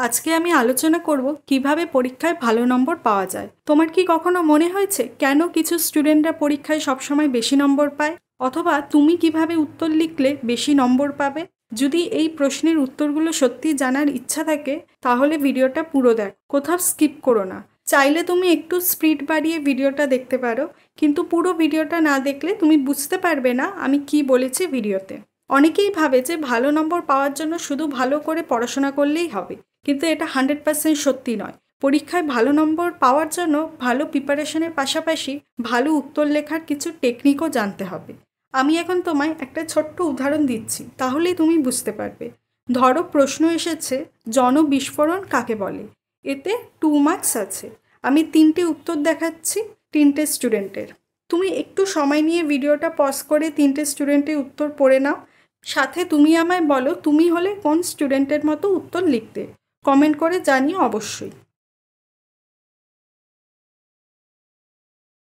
আজকে আমি আলোচনা করব কিভাবে পরীক্ষায় ভালো নম্বর পাওয়া যায়। তোমার কি কখনো মনে হয়েছে কেন কিছু স্টুডেন্টরা পরীক্ষায় সবসময় বেশি নম্বর পায়, অথবা তুমি কিভাবে উত্তর লিখলে বেশি নম্বর পাবে? যদি এই প্রশ্নের উত্তরগুলো সত্যি জানার ইচ্ছা থাকে তাহলে ভিডিওটা পুরো দেখো, কোথাও স্কিপ করো না। চাইলে তুমি একটু স্পিড বাড়িয়ে ভিডিওটা দেখতে পারো, কিন্তু পুরো ভিডিওটা না দেখলে তুমি বুঝতে পারবে না আমি কি বলেছি ভিডিওতে। অনেকেই ভাবে যে ভালো নম্বর পাওয়ার জন্য শুধু ভালো করে পড়াশোনা করলেই হবে, কিন্তু এটা 100% সত্যি নয়। পরীক্ষায় ভালো নম্বর পাওয়ার জন্য ভালো প্রিপারেশনের পাশাপাশি ভালো উত্তর লেখার কিছু টেকনিকও জানতে হবে। আমি এখন তোমায় একটা ছোট্ট উদাহরণ দিচ্ছি, তাহলেই তুমি বুঝতে পারবে। ধরো প্রশ্ন এসেছে জনবিস্ফোরণ কাকে বলে। এতে 2 মার্কস আছে। আমি 3টে উত্তর দেখাচ্ছি 3টে স্টুডেন্টের। তুমি একটু সময় নিয়ে ভিডিওটা পজ করে 3টে স্টুডেন্টের উত্তর পড়ে নাও। সাথে তুমি আমায় বলো তুমি হলে কোন স্টুডেন্টের মতো উত্তর লিখতে। কমেন্ট করে জানিও অবশ্যই।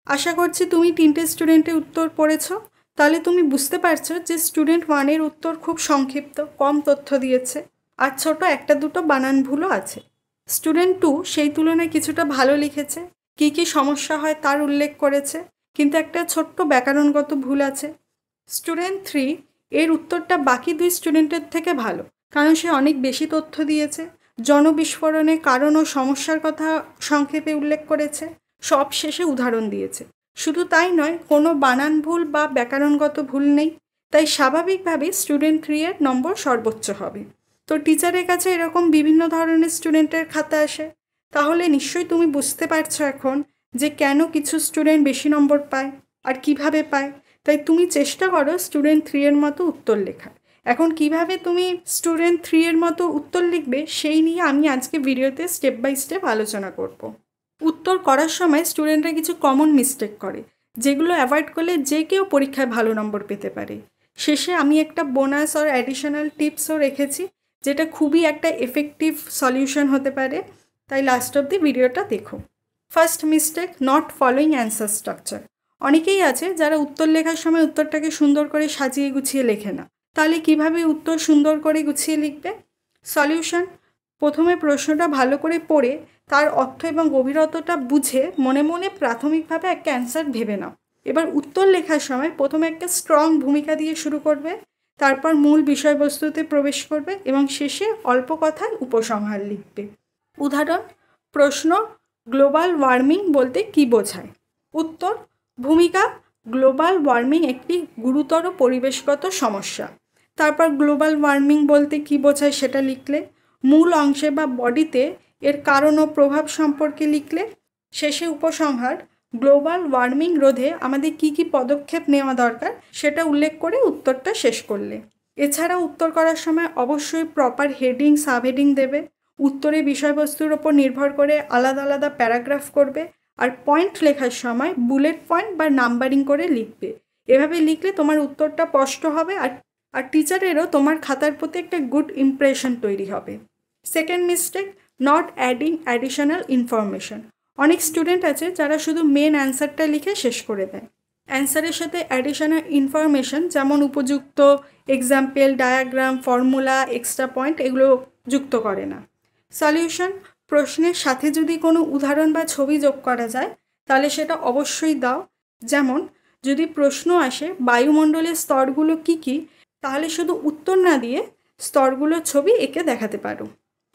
আশা করছি তুমি 3টে স্টুডেন্টের উত্তর পড়েছ। তাহলে তুমি বুঝতে পারছো যে স্টুডেন্ট 1-এর উত্তর খুব সংক্ষিপ্ত, কম তথ্য দিয়েছে, আর ছোট একটা দুটো বানান ভুলও আছে। স্টুডেন্ট 2 সেই তুলনায় কিছুটা ভালো লিখেছে, কী কী সমস্যা হয় তার উল্লেখ করেছে, কিন্তু একটা ছোট্ট ব্যাকরণগত ভুল আছে। স্টুডেন্ট 3 এর উত্তরটা বাকি 2 স্টুডেন্টের থেকে ভালো, কারণ সে অনেক বেশি তথ্য দিয়েছে, জনবিস্ফোরণের কারণ ও সমস্যার কথা সংক্ষেপে উল্লেখ করেছে, সব শেষে উদাহরণ দিয়েছে। শুধু তাই নয়, কোনো বানান ভুল বা ব্যাকরণগত ভুল নেই। তাই স্বাভাবিকভাবেই স্টুডেন্ট 3-এর নম্বর সর্বোচ্চ হবে। তো টিচারের কাছে এরকম বিভিন্ন ধরনের স্টুডেন্টের খাতা আসে। তাহলে নিশ্চয়ই তুমি বুঝতে পারছো এখন যে কেন কিছু স্টুডেন্ট বেশি নম্বর পায় আর কিভাবে পায়। তাই তুমি চেষ্টা করো স্টুডেন্ট 3-এর মতো উত্তর লেখার। এখন কিভাবে তুমি স্টুডেন্ট 3-এর মতো উত্তর লিখবে সেই নিয়ে আমি আজকে ভিডিওতে স্টেপ বাই স্টেপ আলোচনা করব। উত্তর করার সময় স্টুডেন্টরা কিছু কমন মিস্টেক করে, যেগুলো অ্যাভয়েড করলে যে কেউ পরীক্ষায় ভালো নম্বর পেতে পারে। শেষে আমি একটা বোনাস আর অ্যাডিশনাল টিপসও রেখেছি, যেটা খুবই একটা এফেক্টিভ সলিউশন হতে পারে। তাই লাস্ট অব দি ভিডিওটা দেখো। First mistake, not following answer structure. অনেকেই আছে যারা উত্তর লেখার সময় উত্তরটাকে সুন্দর করে সাজিয়ে গুছিয়ে লেখে না। তাহলে কিভাবে উত্তর সুন্দর করে গুছিয়ে লিখবে? সলিউশন, প্রথমে প্রশ্নটা ভালো করে পড়ে তার অর্থ এবং গভীরতাটা বুঝে মনে মনে প্রাথমিকভাবে একটা অ্যান্সার ভেবে নাও। এবার উত্তর লেখার সময় প্রথমে একটা স্ট্রং ভূমিকা দিয়ে শুরু করবে, তারপর মূল বিষয়বস্তুতে প্রবেশ করবে এবং শেষে অল্প কথায় উপসংহার লিখবে। উদাহরণ, প্রশ্ন, গ্লোবাল ওয়ার্মিং বলতে কী বোঝায়? উত্তর, ভূমিকা, গ্লোবাল ওয়ার্মিং একটি গুরুতর পরিবেশগত সমস্যা। তারপর গ্লোবাল ওয়ার্মিং বলতে কী বোঝায় সেটা লিখলে, মূল অংশে বা বডিতে এর কারণ ও প্রভাব সম্পর্কে লিখলে, শেষে উপসংহার, গ্লোবাল ওয়ার্মিং রোধে আমাদের কী কী পদক্ষেপ নেওয়া দরকার সেটা উল্লেখ করে উত্তরটা শেষ করলে। এছাড়া উত্তর করার সময় অবশ্যই প্রপার হেডিং সাবহেডিং দেবে। উত্তরের বিষয়বস্তুর ওপর নির্ভর করে আলাদা আলাদা প্যারাগ্রাফ করবে, আর পয়েন্ট লেখার সময় বুলেট পয়েন্ট বা নাম্বারিং করে লিখবে। এভাবে লিখলে তোমার উত্তরটা স্পষ্ট হবে, আর টিচারেরও তোমার খাতার প্রতি একটা গুড ইমপ্রেশন তৈরি হবে। Second mistake, not adding additional information. অনেক স্টুডেন্ট আছে যারা শুধু মেন অ্যান্সারটা লিখে শেষ করে দেয়, অ্যান্সারের সাথে অ্যাডিশনাল ইনফরমেশন যেমন উপযুক্ত example, diagram, formula, extra point এগুলো যুক্ত করে না। সলিউশন, প্রশ্নের সাথে যদি কোনো উদাহরণ বা ছবি যোগ করা যায় তাহলে সেটা অবশ্যই দাও। যেমন যদি প্রশ্ন আসে বায়ুমণ্ডলের স্তরগুলো কী কী, তাহলে শুধু উত্তর না দিয়ে স্তরগুলোর ছবি এঁকে দেখাতে পারো।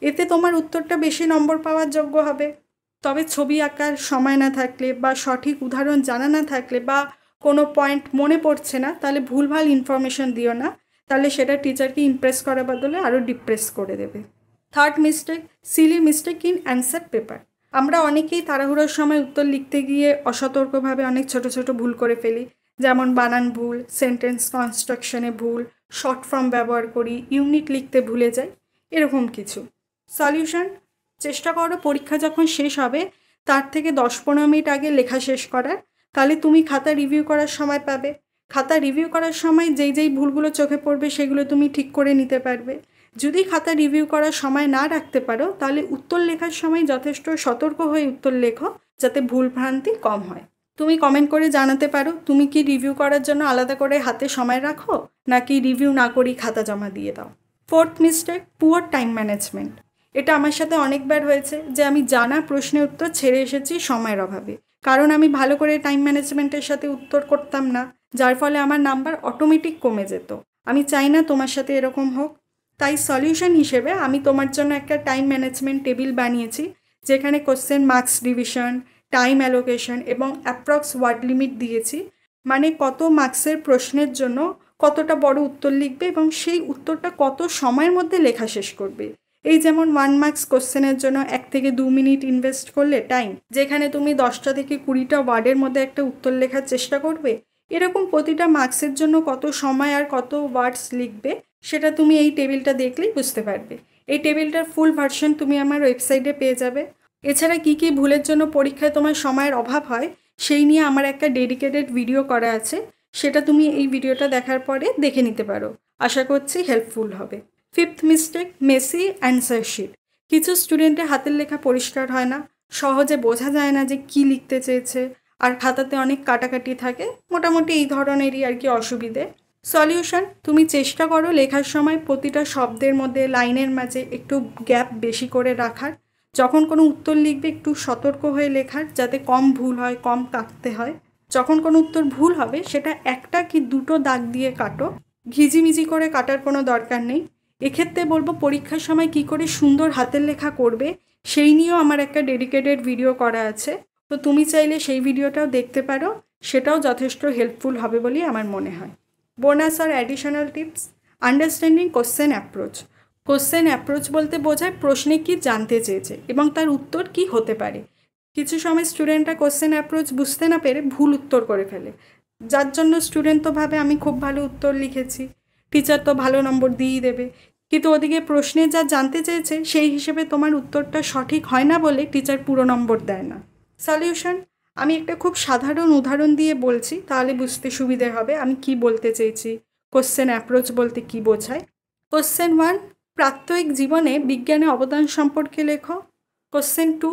এতে তোমার উত্তরটা বেশি নম্বর পাওয়ার যোগ্য হবে। তবে ছবি আঁকার সময় না থাকলে বা সঠিক উদাহরণ জানা না থাকলে বা কোনো পয়েন্ট মনে পড়ছে না, তাহলে ভুলভাল ইনফরমেশন দিও না, তাহলে সেটা টিচারকে ইমপ্রেস করার বদলে আরও ডিপ্রেস করে দেবে। Third mistake, Seely mistake in answer paper. আমরা অনেকেই তাড়াহুড়োর সময় উত্তর লিখতে গিয়ে অসতর্কভাবে অনেক ছোট ছোট ভুল করে ফেলি, যেমন বানান ভুল, সেন্টেন্স কনস্ট্রাকশনে ভুল, শর্ট ফর্ম ব্যবহার করি, ইউনিট লিখতে ভুলে যাই, এরকম কিছু। সলিউশন, চেষ্টা করো পরীক্ষা যখন শেষ হবে তার থেকে 10-15 মিনিট আগে লেখা শেষ করার, তাহলে তুমি খাতা রিভিউ করার সময় পাবে। খাতা রিভিউ করার সময় যেই ভুলগুলো চোখে পড়বে সেগুলো তুমি ঠিক করে নিতে পারবে। যদি খাতা রিভিউ করার সময় না রাখতে পারো তাহলে উত্তর লেখার সময় যথেষ্ট সতর্ক হয়ে উত্তর লেখো, যাতে ভুলভ্রান্তি কম হয়। তুমি কমেন্ট করে জানাতে পারো তুমি কি রিভিউ করার জন্য আলাদা করে হাতে সময় রাখো, নাকি রিভিউ না করেই খাতা জমা দিয়ে দাও। Fourth mistake, poor time management. এটা আমার সাথে অনেকবার হয়েছে যে আমি জানা প্রশ্নের উত্তর ছেড়ে এসেছি সময়ের অভাবে, কারণ আমি ভালো করে টাইম ম্যানেজমেন্টের সাথে উত্তর করতাম না, যার ফলে আমার নাম্বার অটোমেটিক কমে যেত। আমি চাই না তোমার সাথে এরকম হোক। তাই সলিউশন হিসেবে আমি তোমার জন্য একটা টাইম ম্যানেজমেন্ট টেবিল বানিয়েছি, যেখানে question marks division, time allocation এবং অ্যাপ্রক্স ওয়ার্ড লিমিট দিয়েছি। মানে কত মার্কসের প্রশ্নের জন্য কতটা বড় উত্তর লিখবে এবং সেই উত্তরটা কত সময়ের মধ্যে লেখা শেষ করবে। এই যেমন 1 মার্কস কোশ্চেনের জন্য 1 থেকে 2 মিনিট ইনভেস্ট করলে টাইম, যেখানে তুমি 10টা থেকে 20টা ওয়ার্ডের মধ্যে একটা উত্তর লেখার চেষ্টা করবে, এরকম প্রতিটা মার্কসের জন্য কত সময় আর কত ওয়ার্ডস লিখবে সেটা তুমি এই টেবিলটা দেখলেই বুঝতে পারবে। এই টেবিলটার ফুল ভার্সন তুমি আমার ওয়েবসাইটে পেয়ে যাবে। এছাড়া কী কী ভুলের জন্য পরীক্ষায় তোমার সময়ের অভাব হয় সেই নিয়ে আমার একটা ডেডিকেটেড ভিডিও করা আছে, সেটা তুমি এই ভিডিওটা দেখার পরে দেখে নিতে পারো। আশা করছি হেল্পফুল হবে। 5th mistake, Messi answer sheet. কিছু স্টুডেন্টের হাতের লেখা পরিষ্কার হয় না, সহজে বোঝা যায় না যে কী লিখতে চেয়েছে, আর খাতাতে অনেক কাটাকাটি থাকে। মোটামুটি এই ধরনেরই আর কি অসুবিধে। সলিউশন, তুমি চেষ্টা করো লেখার সময় প্রতিটা শব্দের মধ্যে, লাইনের মাঝে একটু গ্যাপ বেশি করে রাখার। যখন কোনো উত্তর লিখবে একটু সতর্ক হয়ে লেখার, যাতে কম ভুল হয়, কম কাটতে হয়। যখন কোনো উত্তর ভুল হবে সেটা 1টা কি 2টো দাগ দিয়ে কাটো, ঘিজিমিজি করে কাটার কোনো দরকার নেই। এক্ষেত্রে বলবো পরীক্ষার সময় কি করে সুন্দর হাতের লেখা করবে সেই নিয়েও আমার একটা ডেডিকেটেড ভিডিও করা আছে, তো তুমি চাইলে সেই ভিডিওটাও দেখতে পারো, সেটাও যথেষ্ট হেল্পফুল হবে বলেই আমার মনে হয়। বোনাস আর additional tips, understanding question approach. Question approach বলতে বোঝায় প্রশ্নে কি জানতে চেয়েছে এবং তার উত্তর কি হতে পারে। কিছু সময় স্টুডেন্টরা কোশ্চেন অ্যাপ্রোচ বুঝতে না পেরে ভুল উত্তর করে ফেলে, যার জন্য স্টুডেন্ট তো ভাবে আমি খুব ভালো উত্তর লিখেছি, টিচার তো ভালো নম্বর দিয়েই দেবে, কিন্তু ওদিকে প্রশ্নে যা জানতে চেয়েছে সেই হিসেবে তোমার উত্তরটা সঠিক হয় না বলে টিচার পুরো নম্বর দেয় না। সলিউশন, আমি একটা খুব সাধারণ উদাহরণ দিয়ে বলছি, তাহলে বুঝতে সুবিধে হবে আমি কি বলতে চেয়েছি, কোশ্চেন অ্যাপ্রোচ বলতে কি বোঝায়। কোশ্চেন 1, প্রাত্যহিক জীবনে বিজ্ঞানের অবদান সম্পর্কে লেখো। কোশ্চেন 2,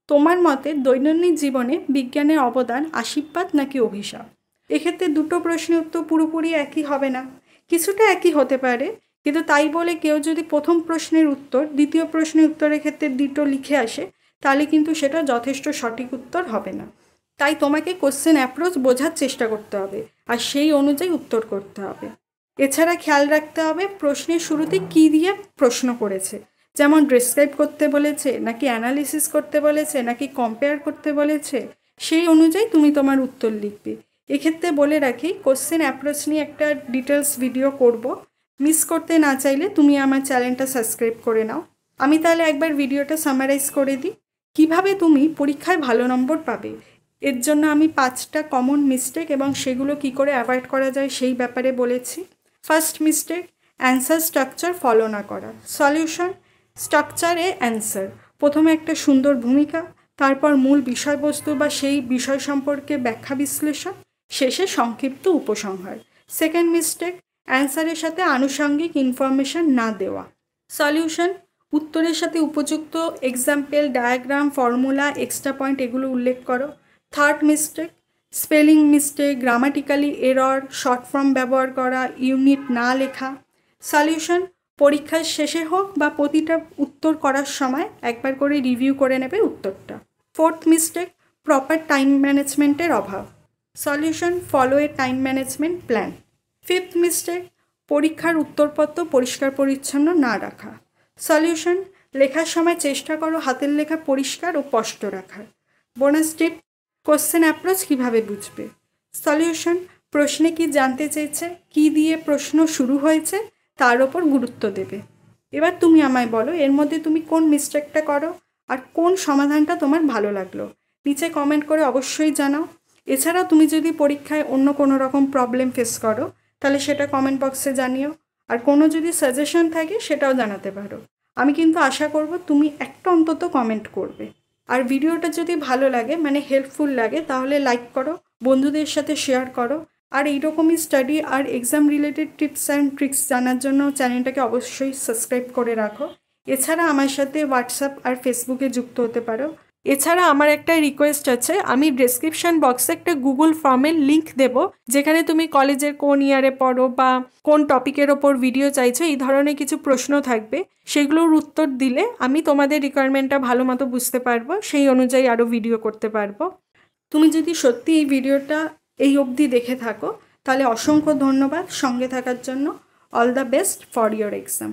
তোমার মতে দৈনন্দিন জীবনে বিজ্ঞানের অবদান আশীর্বাদ নাকি অভিশাপ? এক্ষেত্রে দুটো প্রশ্নের উত্তর পুরোপুরি একই হবে না, কিছুটা একই হতে পারে, কিন্তু তাই বলে কেউ যদি প্রথম প্রশ্নের উত্তর দ্বিতীয় প্রশ্নের উত্তরের ক্ষেত্রে দুটো লিখে আসে, তাহলে কিন্তু সেটা যথেষ্ট সঠিক উত্তর হবে না। তাই তোমাকে কোশ্চেন অ্যাপ্রোচ বোঝার চেষ্টা করতে হবে আর সেই অনুযায়ী উত্তর করতে হবে। এছাড়া খেয়াল রাখতে হবে প্রশ্নের শুরুতে কী দিয়ে প্রশ্ন করেছে, যেমন ডেসক্রাইব করতে বলেছে নাকি অ্যানালিসিস করতে বলেছে নাকি কম্পেয়ার করতে বলেছে, সেই অনুযায়ী তুমি তোমার উত্তর লিখবে। এক্ষেত্রে বলে রাখি কোশ্চেন অ্যাপ্রোচ নিয়ে একটা ডিটেলস ভিডিও করব, মিস করতে না চাইলে তুমি আমার চ্যানেলটা সাবস্ক্রাইব করে নাও। আমি তাহলে একবার ভিডিওটা সামারাইজ করে দিই। কিভাবে তুমি পরীক্ষায় ভালো নম্বর পাবে, এর জন্য আমি 5টা কমন মিস্টেক এবং সেগুলো কি করে অ্যাভয়েড করা যায় সেই ব্যাপারে বলেছি। First mistake, answer structure follow না করা। সলিউশন, স্ট্রাকচারে অ্যান্সার, প্রথমে একটা সুন্দর ভূমিকা, তারপর মূল বিষয়বস্তু বা সেই বিষয় সম্পর্কে ব্যাখ্যা বিশ্লেষণ, শেষে সংক্ষিপ্ত উপসংহার। সেকেন্ড মিস্টেক, অ্যান্সারের সাথে আনুষঙ্গিক ইনফরমেশন না দেওয়া। সলিউশন, উত্তরের সাথে উপযুক্ত example, diagram, formula, extra point এগুলো উল্লেখ করো। Third mistake, spelling mistake, grammatically error, short form ব্যবহার করা, ইউনিট না লেখা। সলিউশন, পরীক্ষার শেষে হোক বা প্রতিটা উত্তর করার সময় একবার করে রিভিউ করে নেবে উত্তরটা। ফোর্থ মিস্টেক, প্রপার টাইম ম্যানেজমেন্টের অভাব। সলিউশন, ফলো এ time management plan. Fifth mistake, পরীক্ষার উত্তরপত্র পরিষ্কার পরিচ্ছন্ন না রাখা। সলিউশন, লেখার সময় চেষ্টা করো হাতের লেখা পরিষ্কার ও স্পষ্ট রাখার। বোনাস টিপ, কোশ্চেন অ্যাপ্রোচ কীভাবে বুঝবে। সলিউশন, প্রশ্নে কি জানতে চেয়েছে, কি দিয়ে প্রশ্ন শুরু হয়েছে তার ওপর গুরুত্ব দেবে। এবার তুমি আমায় বলো এর মধ্যে তুমি কোন মিস্টেকটা করো আর কোন সমাধানটা তোমার ভালো লাগলো, নিচে কমেন্ট করে অবশ্যই জানাও। এছাড়াও তুমি যদি পরীক্ষায় অন্য কোনো রকম প্রবলেম ফেস করো তাহলে সেটা কমেন্ট বক্সে জানিও, আর কোনো যদি সাজেশন থাকে সেটাও জানাতে পারো। আমি কিন্তু আশা করব তুমি একটা অন্তত কমেন্ট করবে। আর ভিডিওটা যদি ভালো লাগে মানে হেল্পফুল লাগে তাহলে লাইক করো, বন্ধুদের সাথে শেয়ার করো, আর এইরকমই স্টাডি আর exam related tips and tricks জানার জন্য চ্যানেলটাকে অবশ্যই সাবস্ক্রাইব করে রাখো। এছাড়া আমার সাথে হোয়াটসঅ্যাপ আর ফেসবুকে যুক্ত হতে পারো, এছাড়া আমার একটা রিকোয়েস্ট আছে, আমি ডেসক্রিপশন বক্সে একটা গুগল ফর্মের লিঙ্ক দেব, যেখানে তুমি কলেজের কোন ইয়ারে পড়ো বা কোন টপিকের ওপর ভিডিও চাইছো এই ধরনের কিছু প্রশ্ন থাকবে। সেগুলোর উত্তর দিলে আমি তোমাদের রিকোয়ারমেন্টটা ভালো মতো বুঝতে পারবো, সেই অনুযায়ী আরও ভিডিও করতে পারবো। তুমি যদি সত্যি এই ভিডিওটা এই অবধি দেখে থাকো তাহলে অসংখ্য ধন্যবাদ সঙ্গে থাকার জন্য। All the best for your exam.